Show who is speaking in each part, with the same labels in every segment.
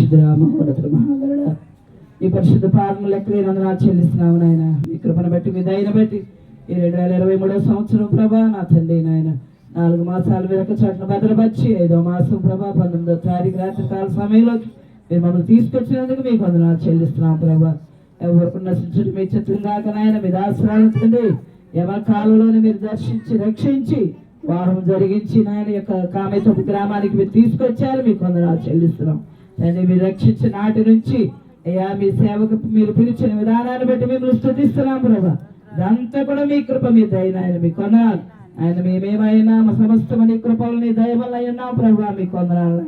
Speaker 1: పరిశుద్ధ మహోన్నతుడు మహాగరుడ ఈ పరిశుద్ధ పాలన లెక్కలేనందున చెల్లిస్తున్నాము నాయన. మీ కృపను బట్టి మీ దయను బట్టి ఈ 2023 సంవత్సరం ప్రభా నా తండ్రి నాయన 4 మాసాలు వెనక చాటును భద్రపరిచి 5వ మాసం ప్రభా 19వ తారీఖు రాత్రి కాల సమయంలోకి మీరు మమ్మల్ని తీసుకొచ్చినందుకు మీకు వందనాలు చెల్లిస్తున్నాం ప్రభా. ఎవరికి నశించుడు మీ చిత్తం కాక నాయన మీ దాసరాలను తండ్రి ఎవరి కాలంలోనే మీరు దర్శించి రక్షించి వారం జరిగించి నాయన యొక్క కామేశ్వర గ్రామానికి మీరు తీసుకొచ్చారు. మీకు వందనాలు చెల్లిస్తున్నాం తండ్రి. మీరు రక్షించిన నాటి నుంచి అయ్యా మీ సేవకు మీరు పిలిచిన విధానాన్ని బట్టి మిమ్మల్ని స్తుతిస్తున్నాం ప్రభా. ఇదంతా కూడా మీ కృప మీ దయ నాయన. మీ కొనాలి ఆయన మేమేమైనా మా సమస్తం నీ కృపలు నీ దయ వల్ల ఉన్నాం ప్రభా. మీ కొందనాలు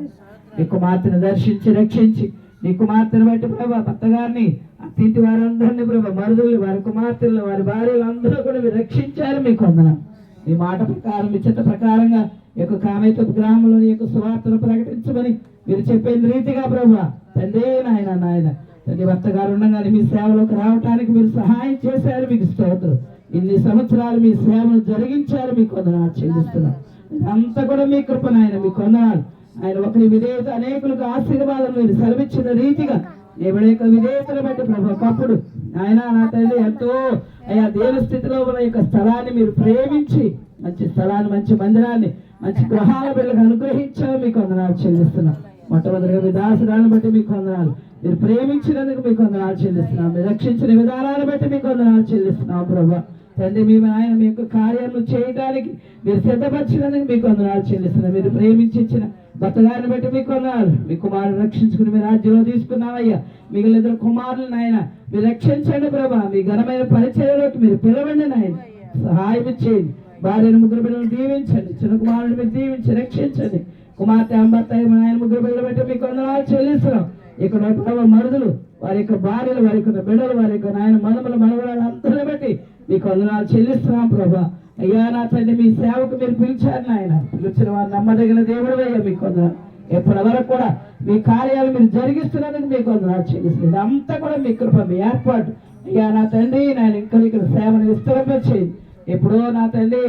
Speaker 1: నీ కుమార్తెను దర్శించి రక్షించి నీ కుమార్తెను బట్టి ప్రభా భర్త గారిని అతిథి వారందరినీ ప్రభా మరుదులు వారి కుమార్తెలు వారి భార్యలు అందరూ కూడా మీరు రక్షించారు. మీ కొందనాలు మీ మాట ప్రకారం మీ చిత్త ప్రకారంగా ఈ యొక్క కామేశ్వర గ్రామంలో ఈ యొక్క సువార్తను ప్రకటించమని మీరు చెప్పిన రీతిగా ప్రభా తండ్రి నాయన నాయన తండ్రి భర్త గారు ఉండగానే మీ సేవలోకి రావటానికి మీరు సహాయం చేశారు. మీకు స్తోత్రం. ఇన్ని సంవత్సరాలు మీ సేవను జరిగించారు. మీకు వందనాలు చెల్లిస్తున్నాం. అంతా కూడా మీ కృప నాయన. మీ వందనాలు ఆయన ఒకరి విధేయత అనేకులకు ఆశీర్వాదం మీరు సెలవిచ్చిన రీతిగా ఎవడేక విధేయతను బట్టి ప్రభు ఒకప్పుడు ఆయన నా తల్లి ఎంతో అయ్యా దేవ స్థితిలో ఉన్న యొక్క స్థలాన్ని మీరు ప్రేమించి మంచి స్థలాన్ని మంచి మందిరాన్ని మంచి గృహాల బిడ్డలకు అనుగ్రహించారు. మీకు వందనాలు చెల్లిస్తున్నాం. మొట్టమొదటిగా మీ దాసురాలను బట్టి మీకు వందనాలు. మీరు ప్రేమించినందుకు మీకు వందనాలు చెల్లిస్తున్నాం. మీరు రక్షించిన విధానాలను బట్టి మీకు వందనాలు చెల్లిస్తున్నాం ప్రభా తండ్రి. మీ ఆయన మీ యొక్క కార్యాలను చేయడానికి మీరు సిద్ధపరిచినందుకు మీకు వందనాలు చెల్లిస్తున్నాం. మీరు ప్రేమించి ఇచ్చిన భర్త గారిని బట్టి మీకు వందనాలు. మీ కుమారుని రక్షించుకుని మీ రాజ్యంలో తీసుకున్నామయ్యా. మిగిలిన 2 కుమారులను ఆయన మీరు రక్షించండి ప్రభా. మీ ఘనమైన పరిచయంలోకి మీరు పిలవండి నాయన. సహాయం చేయండి. భార్యను 3 బిడ్డలను దీవించండి. చిన్న కుమారుని మీరు దీవించి రక్షించండి. కుమార్తె అంబర్త ఆయన 3 బిడ్డలు బట్టి మీకు వందనాలు చెల్లిస్తున్నాం. ఇక్కడ ప్రభావ మరుదులు వారి యొక్క భార్యలు వారి యొక్క బిడ్డలు వారి యొక్క నాయన మనముల మనవరాలు అందరిని బట్టి మీకు వందనాలు చెల్లిస్తున్నాం ప్రభా. అయ్యా నా తండ్రి మీ సేవకు మీరు పిలిచారు నాయన. పిలిచిన వారు నమ్మదగిన దేవుడు అయ్యా. మీకు వందనాలు. ఎప్పటి వరకు కూడా మీ కార్యాలు మీరు జరిగిస్తున్నందుకు మీకు వందనాలు చెల్లిస్తుంది. అంతా కూడా మీ కృప మీ ఏర్పాటు అయ్యా నా తండ్రి నాయన. ఇంకా ఇక్కడ సేవను విస్తరింపచేయండి. ఎప్పుడో నా తండ్రి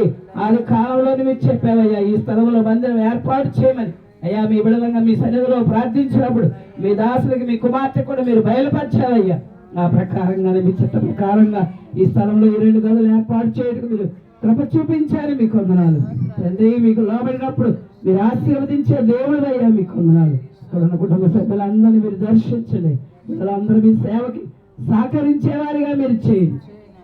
Speaker 1: ఆది కాలంలోనే మీరు చెప్పావయ్యా ఈ స్థలంలో మందిరం ఏర్పాటు చేయమని. అయ్యా మీ బిడలంగా మీ సన్నిధిలో ప్రార్థించినప్పుడు మీ దాసులకి మీ కుమార్తె కూడా మీరు బయలుపరిచావయ్యా. ఆ ప్రకారంగానే మీ చిత్త ప్రకారంగా ఈ స్థలంలో ఈ 2 గదులు ఏర్పాటు చేయడానికి మీరు కృప చూపించారు. మీకు వందనాలు తండ్రి. మీకు లోబడినప్పుడు మీరు ఆశీర్వదించే దేవుడు అయ్యా. మీకు వందనాలు. ఇక్కడ ఉన్న కుటుంబ సభ్యులందరినీ మీరు దర్శించండి. వీళ్ళందరూ మీ సేవకి సహకరించేవారిగా మీరు చేయండి.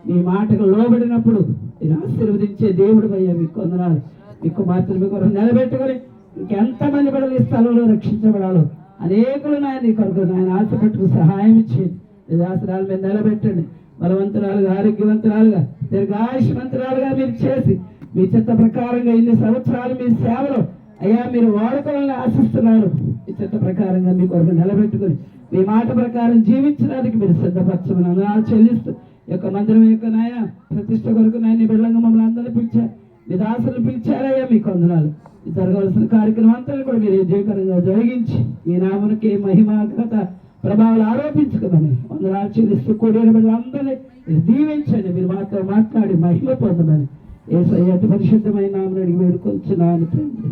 Speaker 1: మీ మాటకు లోబడినప్పుడు మీరు ఆశీర్వదించే దేవుడు అయ్యా. మీకు వందనాలు. మీ కుమార్తెలు మీ కొరకు నిలబెట్టుకొని ఇంకెంతమంది బిడ్డలు ఈ స్థలంలో రక్షించబడాలో అనేకులు నాయన నీ కొరకు నాయన ఆశపెట్టుకు సహాయం ఇచ్చేది. ఆసరాల మీద నిలబెట్టండి. బలవంతురాలుగా ఆరోగ్యవంతురాలుగా దీర్ఘాయుష్మంతురాలుగా మీరు చేసి మీ చిత్త ప్రకారంగా ఇన్ని సంవత్సరాలు మీ సేవలో అయ్యా మీరు వాడుకోవాలని ఆశిస్తున్నారు. మీ చిత్త ప్రకారంగా మీ కొరకు నిలబెట్టుకుని మీ మాట ప్రకారం జీవించడానికి మీరు సిద్ధపరచమని వందనాలు చెల్లిస్తూ ఈ యొక్క మందిరం యొక్క నాయన ప్రతిష్ట కొరకు నాయన బిడ్డలంగా మమ్మల్ని అందరినీ పిలిచారు. మీ దాసులు పిలిచారయ్యా. మీకు వందనాలు. జరగవలసిన కార్యక్రమం అంతా కూడా మీరు విజయకరంగా జరిగించి ఈ నామనికి మహిమ ఘనత ప్రభావాలు ఆరోపించుకోమని వందనాలు చెల్లిస్తూ కూడిన బిడ్డలందరినీ దీవించండి. మీరు మాతో మాట్లాడి మహిమ పొందమని యేసయ్య పరిశుద్ధమైన నామమున అడిగి వేడుకొంచున్నాను తండ్రి.